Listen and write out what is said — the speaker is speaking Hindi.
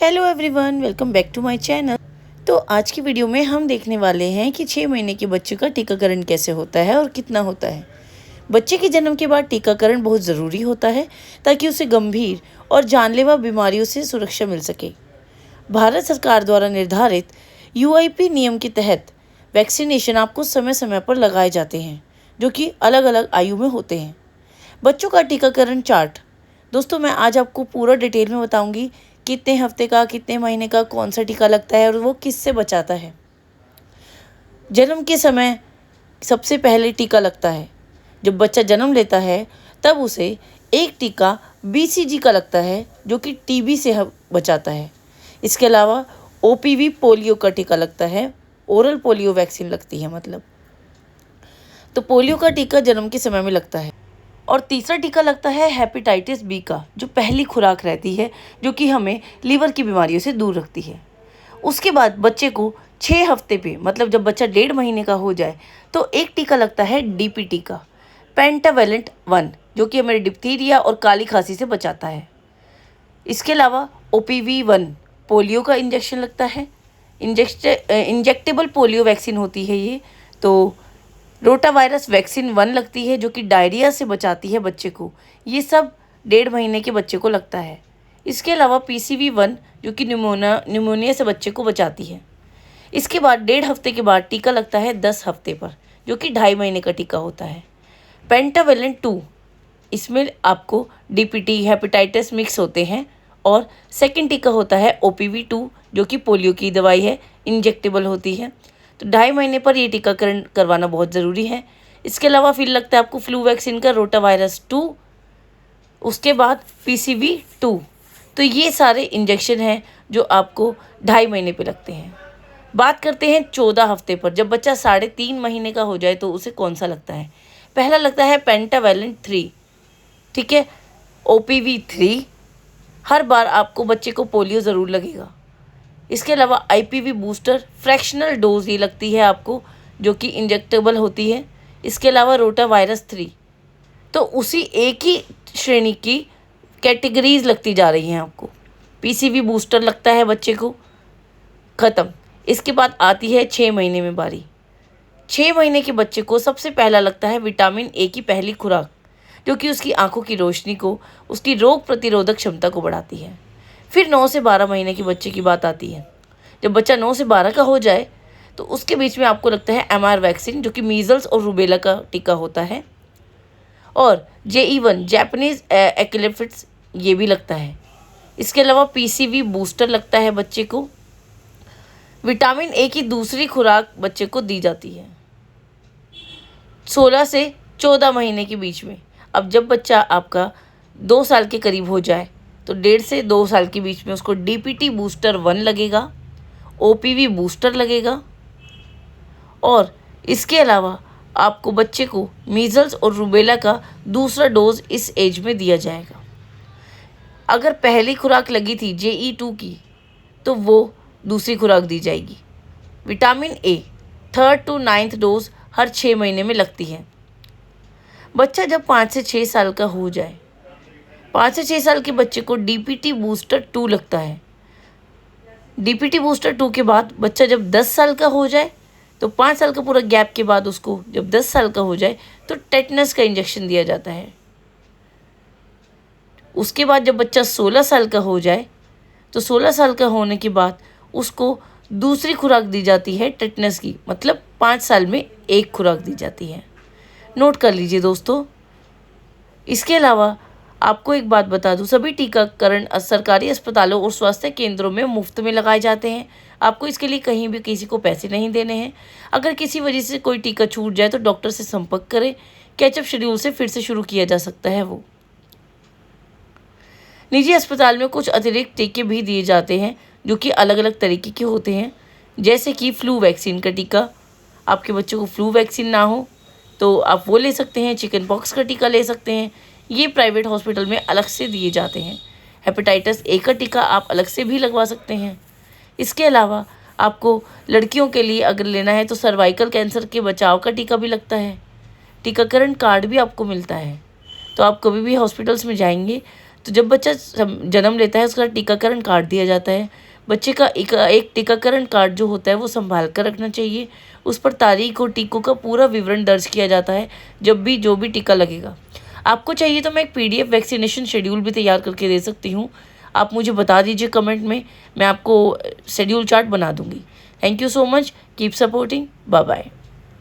Hello everyone, welcome back to my channel. तो आज की वीडियो में हम देखने वाले हैं कि 6 महीने के बच्चे का टीकाकरण कैसे होता है और कितना होता है। बच्चे के जन्म के बाद टीकाकरण बहुत ज़रूरी होता है ताकि उसे गंभीर और जानलेवा बीमारियों से सुरक्षा मिल सके। भारत सरकार द्वारा निर्धारित यूआईपी नियम के तहत वैक्सीनेशन आपको समय समय पर लगाए जाते हैं, जो कि अलग अलग आयु में होते हैं। बच्चों का टीकाकरण चार्ट दोस्तों मैं आज आपको पूरा डिटेल में बताऊंगी कितने हफ्ते का, कितने महीने का, कौन सा टीका लगता है और वो किससे बचाता है। जन्म के समय सबसे पहले टीका लगता है। जब बच्चा जन्म लेता है तब उसे एक टीका बीसीजी का लगता है, जो कि टीबी से बचाता है। इसके अलावा ओपीवी पोलियो का टीका लगता है, ओरल पोलियो वैक्सीन लगती है मतलब। तो पोलियो का टीका जन्म के समय में लगता है। और तीसरा टीका लगता है हेपेटाइटिस बी का, जो पहली खुराक रहती है, जो कि हमें लीवर की बीमारियों से दूर रखती है। उसके बाद बच्चे को 6 हफ्ते पे, मतलब जब बच्चा 1.5 महीने का हो जाए, तो एक टीका लगता है डीपीटी का, पेंटावेलेंट 1, जो कि हमें डिप्थीरिया और काली खांसी से बचाता है। इसके अलावा ओपीवी 1 पोलियो का इंजेक्शन लगता है। इंजेक्टेबल पोलियो वैक्सीन होती है ये। तो रोटावायरस वैक्सीन 1 लगती है, जो कि डायरिया से बचाती है बच्चे को। ये सब 1.5 महीने के बच्चे को लगता है। इसके अलावा पीसीवी 1, जो कि न्यूमोनिया से बच्चे को बचाती है। इसके बाद 1.5 हफ्ते के बाद टीका लगता है 10 हफ्ते पर, जो कि 2.5 महीने का टीका होता है। पेंटावेलेंट 2, इसमें आपको डीपीटी हेपेटाइटिस मिक्स होते हैं। और सेकेंड टीका होता है ओपीवी 2, जो कि पोलियो की दवाई है, इंजेक्टेबल होती है। तो 2.5 महीने पर ये टीकाकरण करवाना बहुत ज़रूरी है। इसके अलावा फिर लगता है आपको फ्लू वैक्सीन का रोटावायरस 2, उसके बाद पीसीवी 2। तो ये सारे इंजेक्शन हैं जो आपको 2.5 महीने पे लगते हैं। बात करते हैं 14 हफ्ते पर। जब बच्चा 3.5 महीने का हो जाए तो उसे कौन सा लगता है। पहला लगता है पेंटावेलेंट 3, ठीक है, ओपीवी 3। हर बार आपको बच्चे को पोलियो ज़रूर लगेगा। इसके अलावा आईपीवी बूस्टर फ्रैक्शनल डोज ये लगती है आपको, जो कि इंजेक्टेबल होती है। इसके अलावा रोटावायरस 3। तो उसी एक ही श्रेणी की कैटेगरीज लगती जा रही हैं आपको। पीसीवी बूस्टर लगता है बच्चे को, ख़त्म। इसके बाद आती है 6 महीने में बारी। 6 महीने के बच्चे को सबसे पहला लगता है विटामिन ए की पहली खुराक, जो कि उसकी आंखों की रोशनी को, उसकी रोग प्रतिरोधक क्षमता को बढ़ाती है। फिर 9 से 12 महीने के बच्चे की बात आती है। जब बच्चा 9 से 12 का हो जाए तो उसके बीच में आपको लगता है एमआर वैक्सीन, जो कि मीज़ल्स और रूबेला का टीका होता है। और JE1 जैपनीज़ एंकेफेलाइटिस ये भी लगता है। इसके अलावा पीसीवी बूस्टर लगता है बच्चे को। विटामिन ए की दूसरी खुराक बच्चे को दी जाती है 16 से 14 महीने के बीच में। अब जब बच्चा आपका 2 साल के करीब हो जाए तो 1.5 से 2 साल के बीच में उसको डीपीटी बूस्टर 1 लगेगा, ओपीवी बूस्टर लगेगा। और इसके अलावा आपको बच्चे को मीज़ल्स और रूबेला का दूसरा डोज इस एज में दिया जाएगा। अगर पहली खुराक लगी थी JE2 की, तो वो दूसरी खुराक दी जाएगी। Vitamin A 3rd to 9th dose हर 6 महीने में लगती है। बच्चा जब 5 से 6 साल का हो जाए, 5 से 6 साल के बच्चे को डीपीटी बूस्टर 2 लगता है। डीपीटी बूस्टर 2 के बाद बच्चा जब 10 साल का हो जाए, तो 5 साल का पूरा गैप के बाद उसको जब 10 साल का हो जाए तो टेटनस का इंजेक्शन दिया जाता है। उसके बाद जब बच्चा 16 साल का हो जाए, तो 16 साल का होने के बाद उसको दूसरी खुराक दी जाती है टेटनस की, मतलब 5 साल में एक खुराक दी जाती है। नोट कर लीजिए दोस्तों। इसके अलावा आपको एक बात बता दूं, सभी टीकाकरण सरकारी अस्पतालों और स्वास्थ्य केंद्रों में मुफ्त में लगाए जाते हैं। आपको इसके लिए कहीं भी किसी को पैसे नहीं देने हैं। अगर किसी वजह से कोई टीका छूट जाए तो डॉक्टर से संपर्क करें। कैचअप शेड्यूल से फिर से शुरू किया जा सकता है वो। निजी अस्पताल में कुछ अतिरिक्त टीके भी दिए जाते हैं, जो कि अलग अलग तरीके के होते हैं, जैसे कि फ्लू वैक्सीन का टीका। आपके बच्चों को फ्लू वैक्सीन ना हो तो आप वो ले सकते हैं। चिकन पॉक्स का टीका ले सकते हैं, ये प्राइवेट हॉस्पिटल में अलग से दिए जाते हैं। हेपेटाइटिस ए का टीका आप अलग से भी लगवा सकते हैं। इसके अलावा आपको लड़कियों के लिए अगर लेना है तो सर्वाइकल कैंसर के बचाव का टीका भी लगता है। टीकाकरण कार्ड भी आपको मिलता है। तो आप कभी भी हॉस्पिटल्स में जाएंगे तो जब बच्चा जन्म लेता है उसका टीकाकरण कार्ड दिया जाता है। बच्चे का एक टीकाकरण कार्ड जो होता है वो संभाल कर रखना चाहिए। उस पर तारीख और टीकों का पूरा विवरण दर्ज किया जाता है जब भी जो भी टीका लगेगा। आपको चाहिए तो मैं एक PDF वैक्सीनेशन शेड्यूल भी तैयार करके दे सकती हूँ। आप मुझे बता दीजिए कमेंट में, मैं आपको शेड्यूल चार्ट बना दूँगी। Thank you so much, keep supporting, bye bye.